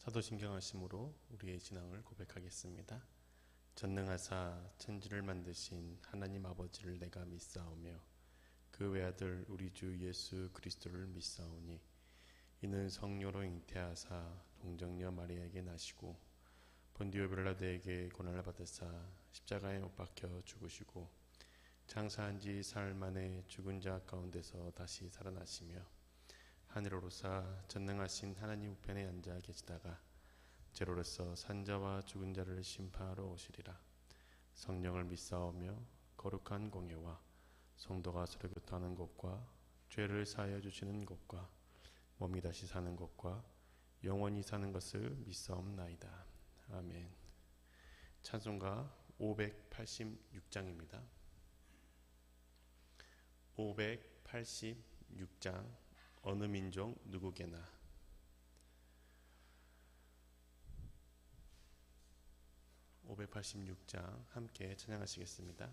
사도신경하심으로 우리의 신앙을 고백하겠습니다. 전능하사 천지를 만드신 하나님 아버지를 내가 믿사오며 그 외아들 우리 주 예수 그리스도를 믿사오니 이는 성령으로 잉태하사 동정녀 마리아에게 나시고 본디오 빌라도에게 고난을 받으사 십자가에 못 박혀 죽으시고 장사한 지 사흘 만에 죽은 자 가운데서 다시 살아나시며 하늘 오르사 전능하신 하나님 우편에 앉아 계시다가 제로로서 산자와 죽은 자를 심판하러 오시리라. 성령을 믿사오며 거룩한 공예와 성도가 서로 교통하는 것과 죄를 사하여 주시는 것과 몸이 다시 사는 것과 영원히 사는 것을 믿사옵나이다. 아멘. 찬송가 586장입니다. 586장 어느 민족 누구게나. 586장 함께 찬양하시겠습니다.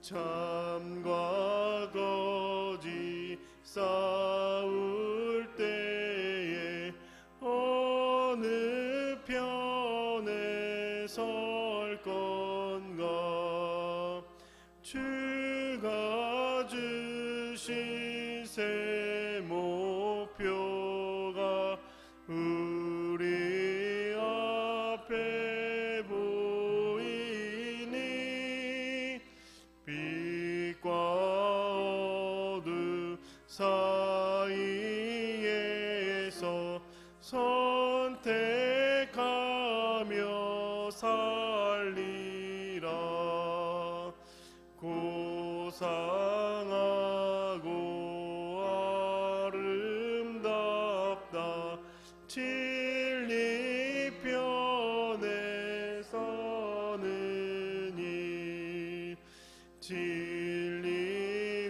참과 거짓 싸울 때에 어느 편에 설 건가. 주가 주신 새 목표가 우리 앞에 보이니 빛과 어둠 사이에서 선택하며 살리라. 고상하고 아름답다 진리 편에 서느니. 진리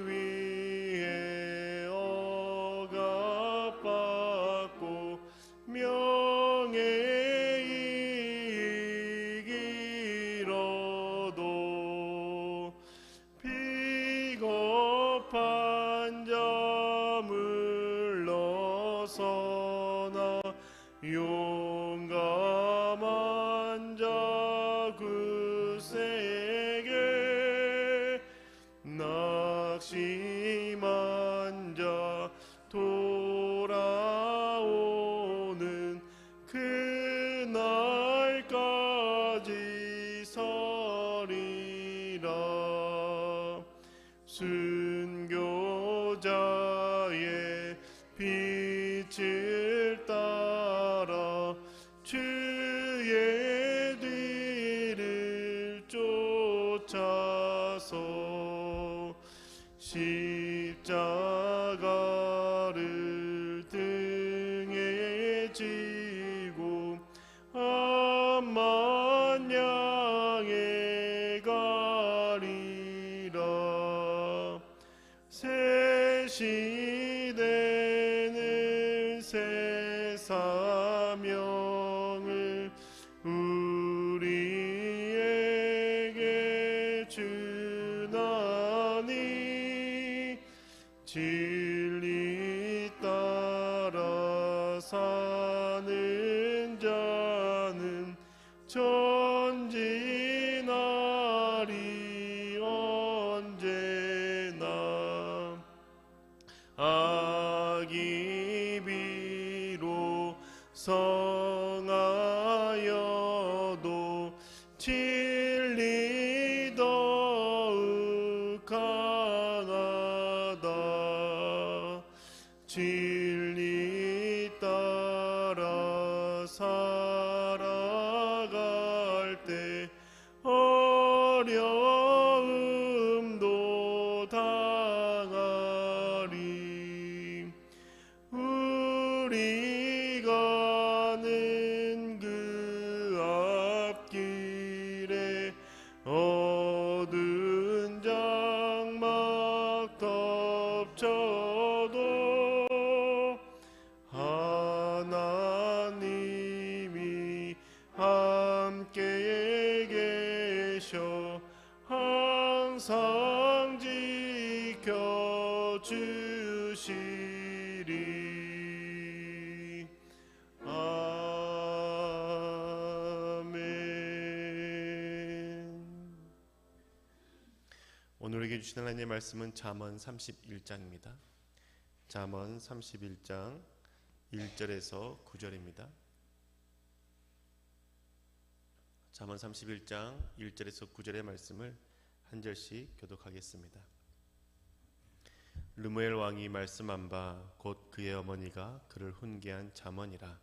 위에 억압받고 명예이익 이뤄도 비겁한 자 물러서나 용감한 자 굳세게 낙심한 자 돌아오는 그날까지 서리라. 순교자의 빛을 따라 주의 뒤를 쫓아서 십자가를 등에 지고 암만 향해 가리라. 새 시대는 새 사명을 우리에게 주나니. 진리 따라 사는 자는 전진하리 언제나. 악이 비록 성하여도 진리 더욱 강하다. 진리 따라 살아갈 때 어려 항상 지켜주시리. 아멘. 오늘에게 주신 하나님의 말씀은 잠언 31장입니다. 잠언 31장 1절에서 9절입니다. 잠언 31장 1절에서 9절의 말씀을 한 절씩 교독하겠습니다. 르무엘 왕이 말씀한 바 곧 그의 어머니가 그를 훈계한 잠언이라.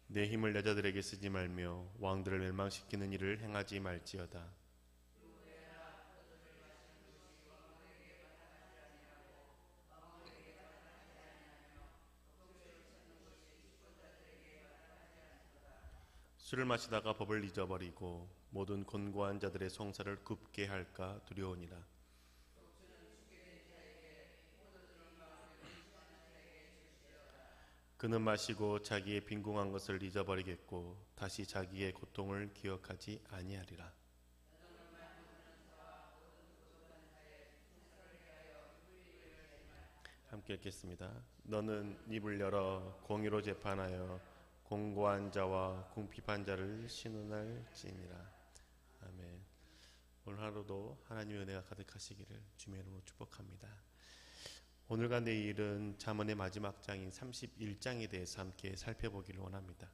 내 힘을 여자들에게 쓰지 말며 왕들을 멸망시키는 일을 행하지 말지어다. 술을 마시다가 법을 잊어버리고 모든 곤고한 자들의 송사를 굽게 할까 두려우니라. 그는 마시고 자기의 빈궁한 것을 잊어버리겠고 다시 자기의 고통을 기억하지 아니하리라. 함께 읽겠습니다. 너는 입을 열어 공의로 재판하여 공고한 자와 궁핍한 자를 신원할지니라. 아멘. 오늘 하루도 하나님의 은혜가 가득하시기를 주님의 이름으로 축복합니다. 오늘과 내일은 잠언의 마지막 장인 31장에 대해서 함께 살펴보기를 원합니다.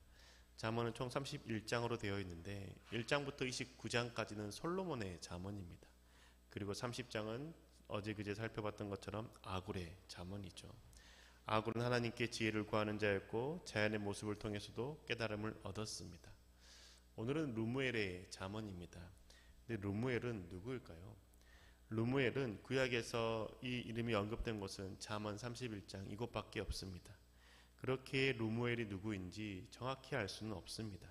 잠언은 총 31장으로 되어 있는데 1장부터 29장까지는 솔로몬의 잠언입니다. 그리고 30장은 어제 그제 살펴봤던 것처럼 아굴의 잠언이죠. 아굴은 하나님께 지혜를 구하는 자였고 자연의 모습을 통해서도 깨달음을 얻었습니다. 오늘은 르무엘의 잠언입니다. 근데 르무엘은 누구일까요? 르무엘은 구약에서 이 이름이 언급된 곳은 잠언 31장 이곳밖에 없습니다. 그렇게 르무엘이 누구인지 정확히 알 수는 없습니다.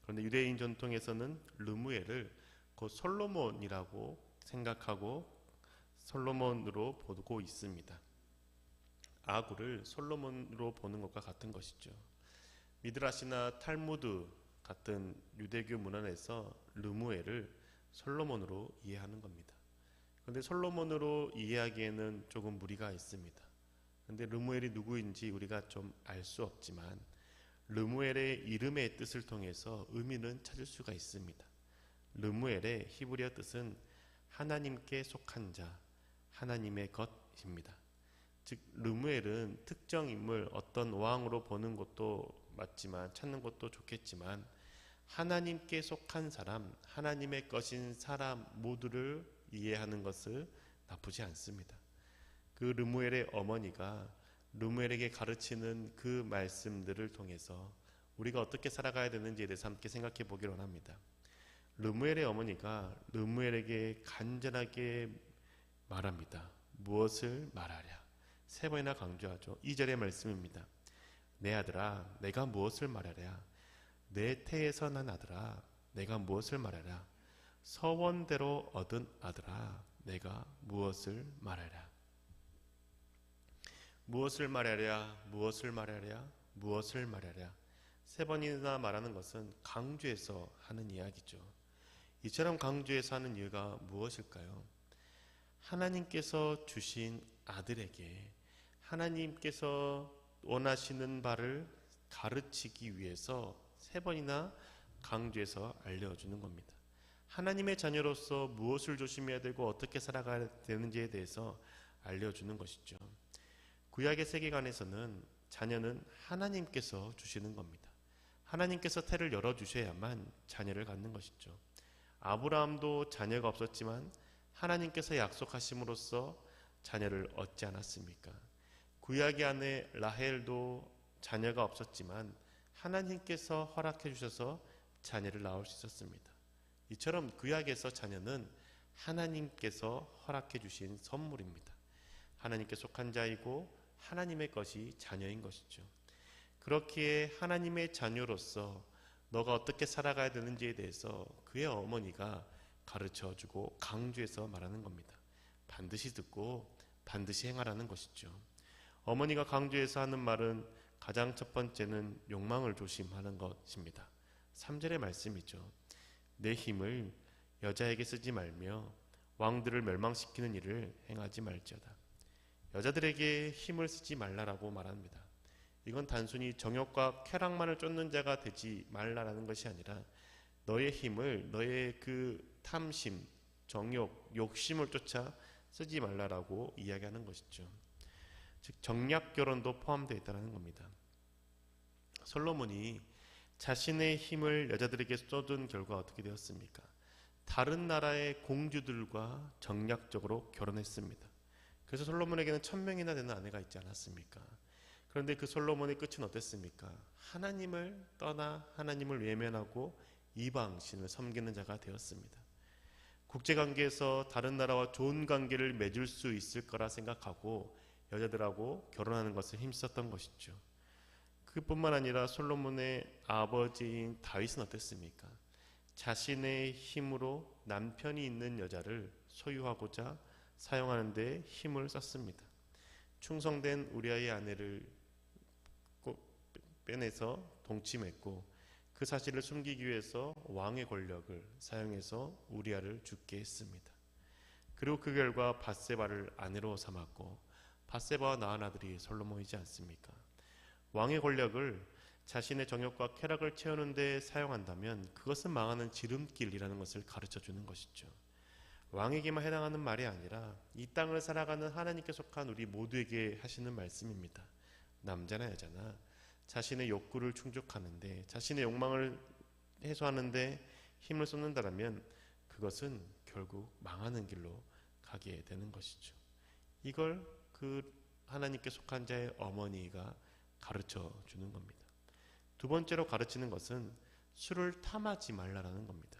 그런데 유대인 전통에서는 르무엘을 곧 솔로몬이라고 생각하고 솔로몬으로 보고 있습니다. 아굴을 솔로몬으로 보는 것과 같은 것이죠. 미드라시나 탈무드 같은 유대교 문헌에서 르무엘을 솔로몬으로 이해하는 겁니다. 그런데 솔로몬으로 이해하기에는 조금 무리가 있습니다. 그런데 르무엘이 누구인지 우리가 좀 알 수 없지만 르무엘의 이름의 뜻을 통해서 의미는 찾을 수가 있습니다. 르무엘의 히브리어 뜻은 하나님께 속한 자, 하나님의 것입니다. 즉 르무엘은 특정 인물, 어떤 왕으로 보는 것도 맞지만 찾는 것도 좋겠지만 하나님께 속한 사람, 하나님의 것인 사람 모두를 이해하는 것을 나쁘지 않습니다. 그 르무엘의 어머니가 르무엘에게 가르치는 그 말씀들을 통해서 우리가 어떻게 살아가야 되는지에 대해서 함께 생각해 보기를 원합니다. 르무엘의 어머니가 르무엘에게 간절하게 말합니다. 무엇을 말하랴? 3번이나 강조하죠. 2절의 말씀입니다. 내 아들아, 내가 무엇을 말하랴? 내 태에서 난 아들아, 내가 무엇을 말하랴? 서원대로 얻은 아들아, 내가 무엇을 말하랴? 무엇을 말하랴? 무엇을 말하랴? 무엇을 말하랴? 3번이나 말하는 것은 강조해서 하는 이야기죠. 이처럼 강조해서 하는 이유가 무엇일까요? 하나님께서 주신 아들에게 하나님께서 원하시는 바를 가르치기 위해서 3번이나 강조해서 알려주는 겁니다. 하나님의 자녀로서 무엇을 조심해야 되고 어떻게 살아가야 되는지에 대해서 알려주는 것이죠. 구약의 세계관에서는 자녀는 하나님께서 주시는 겁니다. 하나님께서 태를 열어주셔야만 자녀를 갖는 것이죠. 아브라함도 자녀가 없었지만 하나님께서 약속하심으로써 자녀를 얻지 않았습니까? 구약의 아내 라헬도 자녀가 없었지만 하나님께서 허락해 주셔서 자녀를 낳을 수 있었습니다. 이처럼 구약에서 자녀는 하나님께서 허락해 주신 선물입니다. 하나님께 속한 자이고 하나님의 것이 자녀인 것이죠. 그렇기에 하나님의 자녀로서 너가 어떻게 살아가야 되는지에 대해서 그의 어머니가 가르쳐주고 강조해서 말하는 겁니다. 반드시 듣고 반드시 행하라는 것이죠. 어머니가 강조해서 하는 말은 가장 첫 번째는 욕망을 조심하는 것입니다. 3절의 말씀이죠. 내 힘을 여자에게 쓰지 말며 왕들을 멸망시키는 일을 행하지 말지어다. 여자들에게 힘을 쓰지 말라라고 말합니다. 이건 단순히 정욕과 쾌락만을 쫓는 자가 되지 말라라는 것이 아니라 너의 힘을 너의 그 탐심, 정욕, 욕심을 쫓아 쓰지 말라라고 이야기하는 것이죠. 즉 정략 결혼도 포함되어 있다는 겁니다. 솔로몬이 자신의 힘을 여자들에게 쏟은 결과 어떻게 되었습니까? 다른 나라의 공주들과 정략적으로 결혼했습니다. 그래서 솔로몬에게는 1000명이나 되는 아내가 있지 않았습니까? 그런데 그 솔로몬의 끝은 어땠습니까? 하나님을 떠나 하나님을 외면하고 이방신을 섬기는 자가 되었습니다. 국제관계에서 다른 나라와 좋은 관계를 맺을 수 있을 거라 생각하고 여자들하고 결혼하는 것을 힘썼던 것이죠. 그뿐만 아니라 솔로몬의 아버지인 다윗은 어땠습니까? 자신의 힘으로 남편이 있는 여자를 소유하고자 사용하는 데 힘을 썼습니다. 충성된 우리아의 아내를 빼내서 동침했고 그 사실을 숨기기 위해서 왕의 권력을 사용해서 우리아를 죽게 했습니다. 그리고 그 결과 밧세바를 아내로 삼았고 밧세바와 낳은 아들이 솔로몬이지 않습니까? 왕의 권력을 자신의 정욕과 쾌락을 채우는 데 사용한다면 그것은 망하는 지름길이라는 것을 가르쳐주는 것이죠. 왕에게만 해당하는 말이 아니라 이 땅을 살아가는 하나님께 속한 우리 모두에게 하시는 말씀입니다. 남자나 여자나 자신의 욕구를 충족하는데 자신의 욕망을 해소하는데 힘을 쏟는다면 그것은 결국 망하는 길로 가게 되는 것이죠. 이걸 그 하나님께 속한 자의 어머니가 가르쳐 주는 겁니다. 두 번째로 가르치는 것은 술을 탐하지 말라라는 겁니다.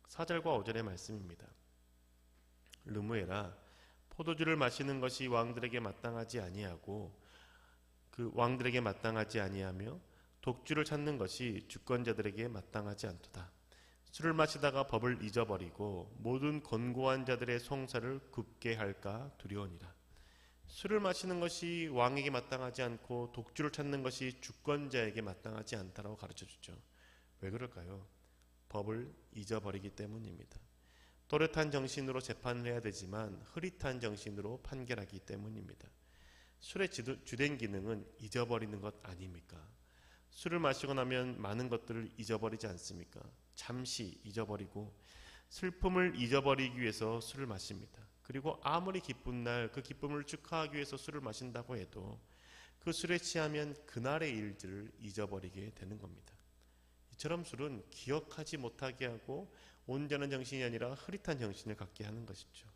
4절과 5절의 말씀입니다. 르무에라, 포도주를 마시는 것이 왕들에게 마땅하지 아니하고 그 왕들에게 마땅하지 아니하며 독주를 찾는 것이 주권자들에게 마땅하지 않도다. 술을 마시다가 법을 잊어버리고 모든 권고한 자들의 송사를 굽게 할까 두려우니라. 술을 마시는 것이 왕에게 마땅하지 않고 독주를 찾는 것이 주권자에게 마땅하지 않다라고 가르쳐주죠. 왜 그럴까요? 법을 잊어버리기 때문입니다. 또렷한 정신으로 재판을 해야 되지만 흐릿한 정신으로 판결하기 때문입니다. 술의 주된 기능은 잊어버리는 것 아닙니까? 술을 마시고 나면 많은 것들을 잊어버리지 않습니까? 잠시 잊어버리고 슬픔을 잊어버리기 위해서 술을 마십니다. 그리고 아무리 기쁜 날 그 기쁨을 축하하기 위해서 술을 마신다고 해도 그 술에 취하면 그날의 일들을 잊어버리게 되는 겁니다. 이처럼 술은 기억하지 못하게 하고 온전한 정신이 아니라 흐릿한 정신을 갖게 하는 것이죠.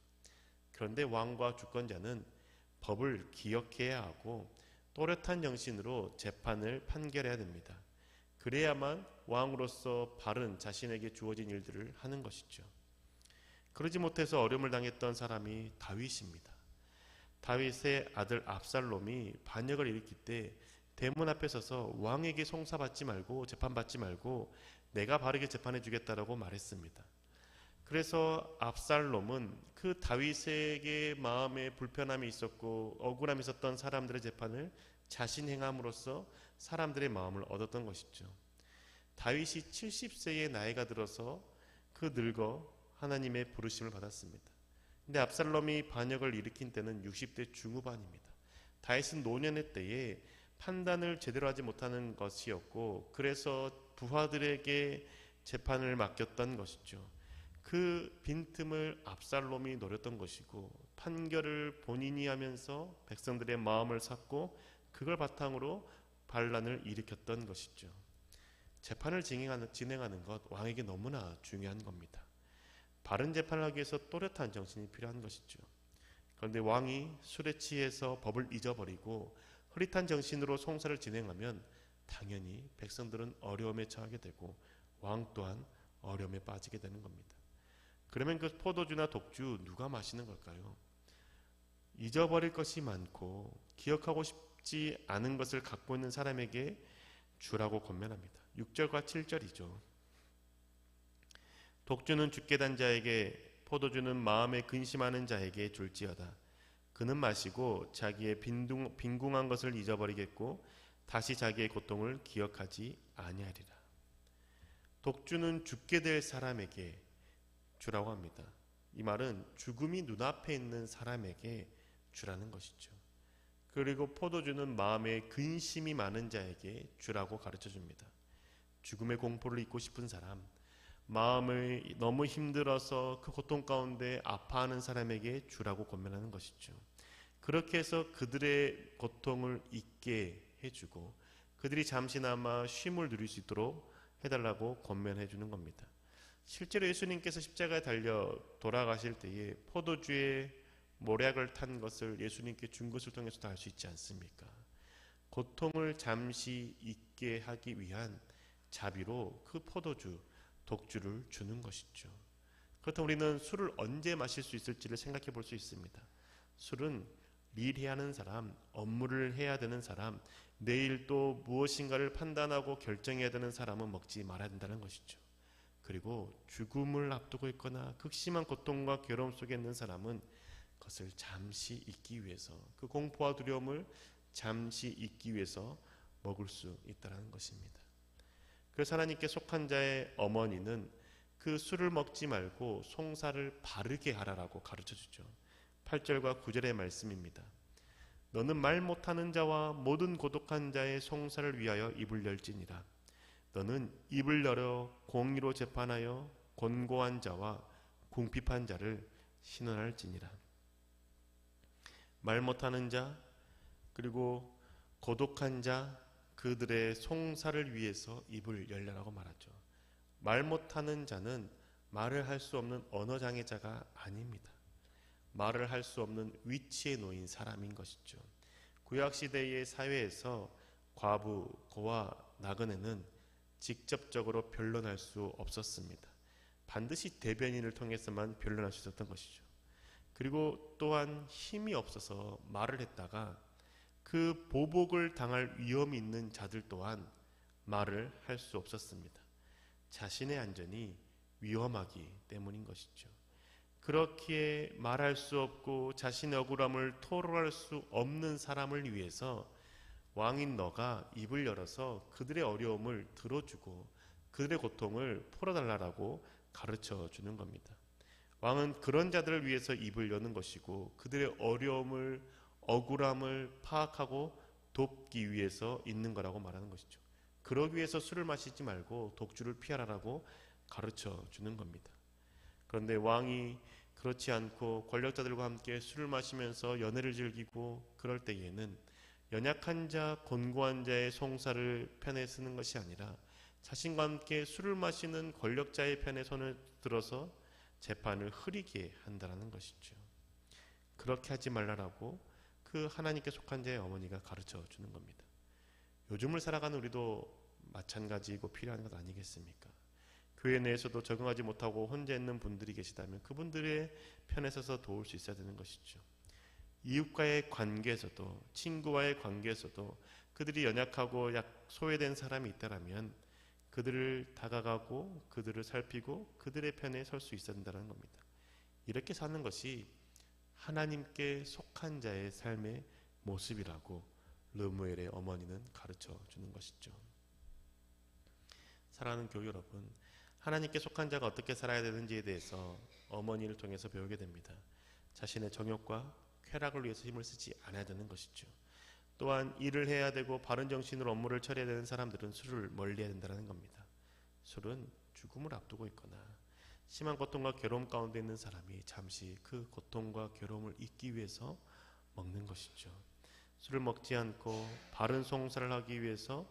그런데 왕과 주권자는 법을 기억해야 하고 또렷한 정신으로 재판을 판결해야 됩니다. 그래야만 왕으로서 바른 자신에게 주어진 일들을 하는 것이죠. 그러지 못해서 어려움을 당했던 사람이 다윗입니다. 다윗의 아들 압살롬이 반역을 일으킬 때 대문 앞에 서서 왕에게 송사받지 말고 재판받지 말고 내가 바르게 재판해 주겠다라고 말했습니다. 그래서 압살롬은 그 다윗에게 마음에 불편함이 있었고 억울함이 있었던 사람들의 재판을 자신 행함으로써 사람들의 마음을 얻었던 것이죠. 다윗이 70세의 나이가 들어서 그 늙어 하나님의 부르심을 받았습니다. 근데 압살롬이 반역을 일으킨 때는 60대 중후반입니다. 다윗은 노년의 때에 판단을 제대로 하지 못하는 것이었고 그래서 부하들에게 재판을 맡겼던 것이죠. 그 빈틈을 압살롬이 노렸던 것이고 판결을 본인이 하면서 백성들의 마음을 샀고 그걸 바탕으로 반란을 일으켰던 것이죠. 재판을 진행하는 것 왕에게 너무나 중요한 겁니다. 바른 재판을 하기 위해서 또렷한 정신이 필요한 것이죠. 그런데 왕이 술에 취해서 법을 잊어버리고 흐릿한 정신으로 송사를 진행하면 당연히 백성들은 어려움에 처하게 되고 왕 또한 어려움에 빠지게 되는 겁니다. 그러면 그 포도주나 독주 누가 마시는 걸까요? 잊어버릴 것이 많고 기억하고 싶지 않은 것을 갖고 있는 사람에게 주라고 권면합니다. 6절과 7절이죠. 독주는 죽게 단 자에게, 포도주는 마음에 근심하는 자에게 줄지어다. 그는 마시고 자기의 빈궁한 것을 잊어버리겠고 다시 자기의 고통을 기억하지 아니하리라. 독주는 죽게 될 사람에게 주라고 합니다. 이 말은 죽음이 눈앞에 있는 사람에게 주라는 것이죠. 그리고 포도주는 마음에 근심이 많은 자에게 주라고 가르쳐 줍니다. 죽음의 공포를 잊고 싶은 사람, 마음이 너무 힘들어서 그 고통 가운데 아파하는 사람에게 주라고 권면하는 것이죠. 그렇게 해서 그들의 고통을 잊게 해주고 그들이 잠시나마 쉼을 누릴 수 있도록 해달라고 권면해 주는 겁니다. 실제로 예수님께서 십자가에 달려 돌아가실 때에 포도주에 모략을 탄 것을 예수님께 준 것을 통해서도 알 수 있지 않습니까? 고통을 잠시 잊게 하기 위한 자비로 그 포도주, 독주를 주는 것이죠. 그렇다면 우리는 술을 언제 마실 수 있을지를 생각해 볼 수 있습니다. 술은 일해야 하는 사람, 업무를 해야 되는 사람, 내일 또 무엇인가를 판단하고 결정해야 되는 사람은 먹지 말아야 된다는 것이죠. 그리고 죽음을 앞두고 있거나 극심한 고통과 괴로움 속에 있는 사람은 그것을 잠시 잊기 위해서, 그 공포와 두려움을 잠시 잊기 위해서 먹을 수 있다는 것입니다. 그래서 하나님께 속한 자의 어머니는 그 술을 먹지 말고 송사를 바르게 하라라고 가르쳐주죠. 8절과 9절의 말씀입니다. 너는 말 못하는 자와 모든 고독한 자의 송사를 위하여 입을 열지니라. 너는 입을 열어 공의로 재판하여 곤고한 자와 궁핍한 자를 신원할지니라. 말 못하는 자, 그리고 고독한 자, 그들의 송사를 위해서 입을 열려라고 말하죠. 말 못하는 자는 말을 할 수 없는 언어장애자가 아닙니다. 말을 할 수 없는 위치에 놓인 사람인 것이죠. 구약시대의 사회에서 과부, 고아, 나그네는 직접적으로 변론할 수 없었습니다. 반드시 대변인을 통해서만 변론할 수 있었던 것이죠. 그리고 또한 힘이 없어서 말을 했다가 그 보복을 당할 위험이 있는 자들 또한 말을 할 수 없었습니다. 자신의 안전이 위험하기 때문인 것이죠. 그렇기에 말할 수 없고 자신의 억울함을 토로할 수 없는 사람을 위해서 왕인 너가 입을 열어서 그들의 어려움을 들어주고 그들의 고통을 풀어달라고 가르쳐 주는 겁니다. 왕은 그런 자들을 위해서 입을 여는 것이고 그들의 어려움을, 억울함을 파악하고 돕기 위해서 있는 거라고 말하는 것이죠. 그러기 위해서 술을 마시지 말고 독주를 피하라고 가르쳐 주는 겁니다. 그런데 왕이 그렇지 않고 권력자들과 함께 술을 마시면서 연애를 즐기고 그럴 때에는 연약한 자, 곤고한 자의 송사를 편에 쓰는 것이 아니라 자신과 함께 술을 마시는 권력자의 편에 손을 들어서 재판을 흐리게 한다는 것이죠. 그렇게 하지 말라라고 그 하나님께 속한 자의 어머니가 가르쳐 주는 겁니다. 요즘을 살아가는 우리도 마찬가지이고 필요한 것 아니겠습니까? 교회 내에서도 적응하지 못하고 혼자 있는 분들이 계시다면 그분들의 편에 서서 도울 수 있어야 되는 것이죠. 이웃과의 관계에서도, 친구와의 관계에서도 그들이 연약하고 소외된 사람이 있다면 그들을 다가가고 그들을 살피고 그들의 편에 설 수 있어야 된다는 겁니다. 이렇게 사는 것이 하나님께 속한 자의 삶의 모습이라고 르무엘의 어머니는 가르쳐 주는 것이죠. 사랑하는 교회 여러분, 하나님께 속한 자가 어떻게 살아야 되는지에 대해서 어머니를 통해서 배우게 됩니다. 자신의 정욕과 쾌락을 위해서 힘을 쓰지 않아야 되는 것이죠. 또한 일을 해야 되고 바른 정신으로 업무를 처리해야 되는 사람들은 술을 멀리해야 된다는 겁니다. 술은 죽음을 앞두고 있거나 심한 고통과 괴로움 가운데 있는 사람이 잠시 그 고통과 괴로움을 잊기 위해서 먹는 것이죠. 술을 먹지 않고 바른 송사를 하기 위해서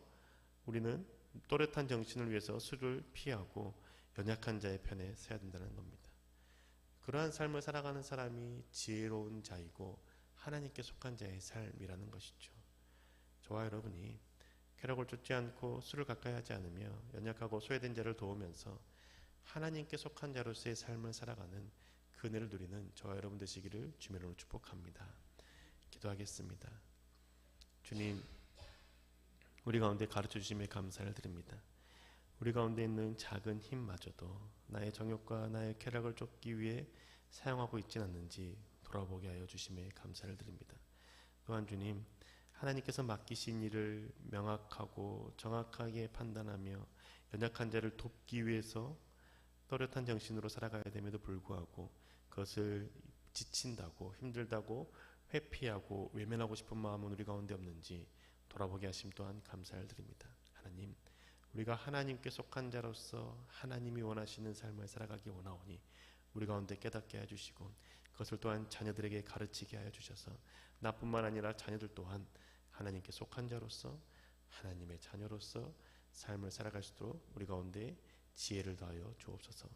우리는 또렷한 정신을 위해서 술을 피하고 연약한 자의 편에 서야 된다는 겁니다. 그러한 삶을 살아가는 사람이 지혜로운 자이고 하나님께 속한 자의 삶이라는 것이죠. 저와 여러분이 쾌락을 쫓지 않고 술을 가까이 하지 않으며 연약하고 소외된 자를 도우면서 하나님께 속한 자로서의 삶을 살아가는 그 은혜를 누리는 저와 여러분 되시기를 주의 이름으로 축복합니다. 기도하겠습니다. 주님, 우리 가운데 가르쳐 주심에 감사를 드립니다. 우리 가운데 있는 작은 힘마저도 나의 정욕과 나의 쾌락을 쫓기 위해 사용하고 있지는 않는지 돌아보게 하여 주심에 감사를 드립니다. 또한 주님, 하나님께서 맡기신 일을 명확하고 정확하게 판단하며 연약한 자를 돕기 위해서 또렷한 정신으로 살아가야 됨에도 불구하고 그것을 지친다고, 힘들다고, 회피하고 외면하고 싶은 마음은 우리 가운데 없는지 돌아보게 하심 또한 감사를 드립니다. 하나님, 우리가 하나님께 속한 자로서 하나님이 원하시는 삶을 살아가기 원하오니 우리 가운데 깨닫게 해주시고 그것을 또한 자녀들에게 가르치게 하여 주셔서 나뿐만 아니라 자녀들 또한 하나님께 속한 자로서 하나님의 자녀로서 삶을 살아갈 수 있도록 우리 가운데 지혜를 더하여 주옵소서.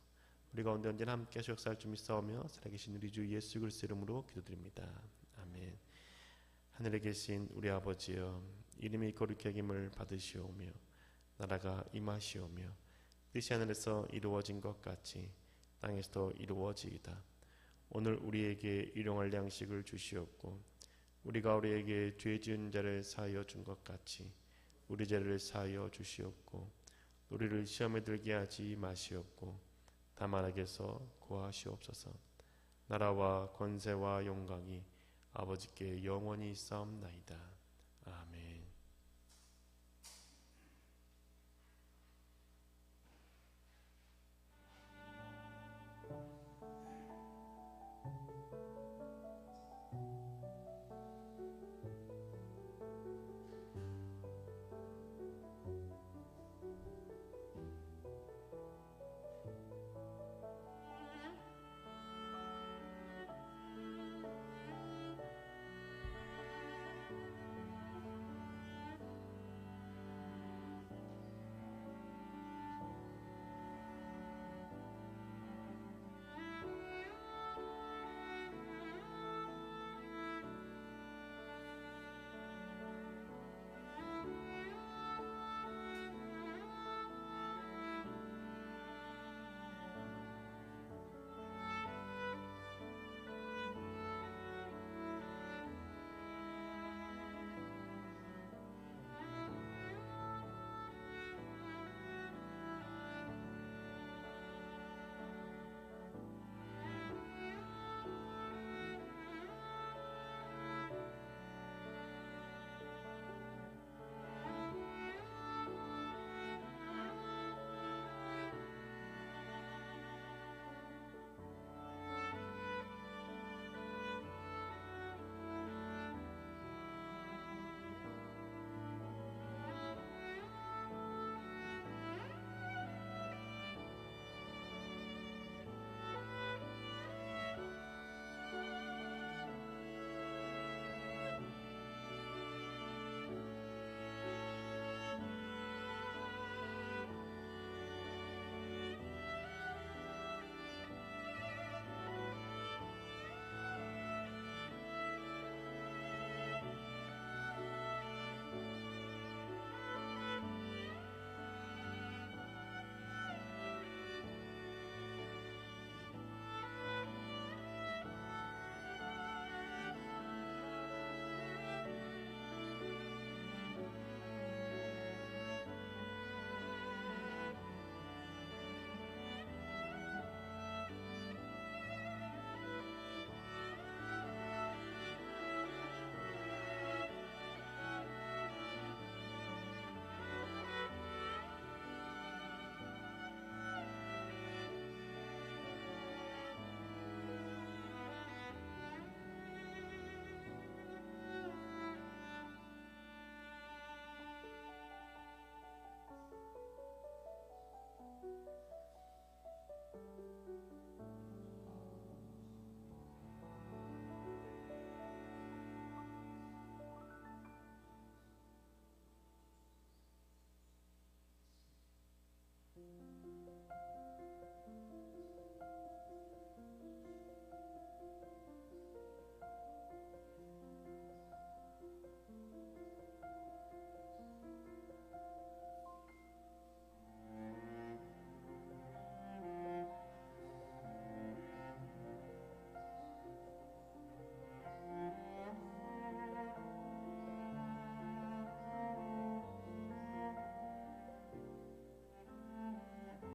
우리 가운데 언제나 함께 하시 역사할 줄 믿사오며 살아계신 우리 주 예수 그리스도 이름으로 기도드립니다. 아멘. 하늘에 계신 우리 아버지여, 이름이 거룩히 여김을 받으시오며 나라가 임하시오며 뜻이 하늘에서 이루어진 것 같이 땅에서도 이루어지이다. 오늘 우리에게 일용할 양식을 주시옵고 우리가 우리에게 죄 지은 자를 사하여 준 것 같이 우리 죄를 사하여 주시옵고 우리를 시험에 들게 하지 마시옵고 다만 악에서 구하시옵소서. 나라와 권세와 영광이 아버지께 영원히 있사옵나이다. 아멘.